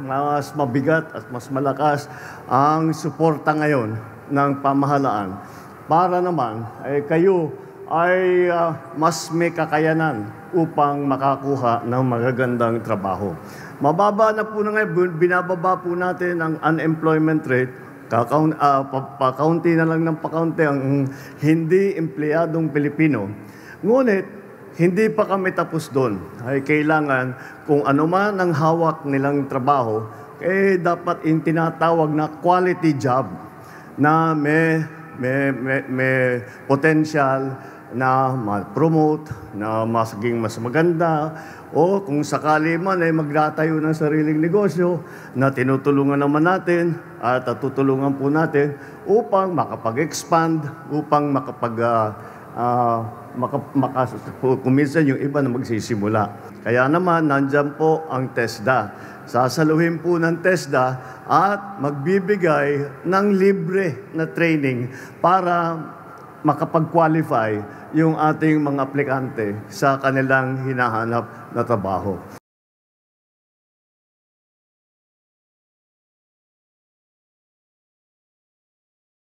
mas mabigat at mas malakas ang suporta ngayon ng pamahalaan para naman kayo ay mas may kakayanan upang makakuha ng magagandang trabaho. Mababa na po na ngayon, binababa po natin ang unemployment rate. Pakaunti na lang ng pakaunti ang hindi empleyadong Pilipino. Ngunit, hindi pa kami tapos doon. Ay kailangan kung ano man ang hawak nilang trabaho, dapat yung tinatawag na quality job na may potential na ma-promote, na maging mas maganda, o kung sakali man ay magtatayo ng sariling negosyo na tinutulungan naman natin at tutulungan po natin upang makapag-expand, upang kuminsan yung iba na magsisimula. Kaya naman, nandyan po ang TESDA. Sasaluhin po ng TESDA at magbibigay ng libre na training para makapag-qualify yung ating mga aplikante sa kanilang hinahanap na trabaho.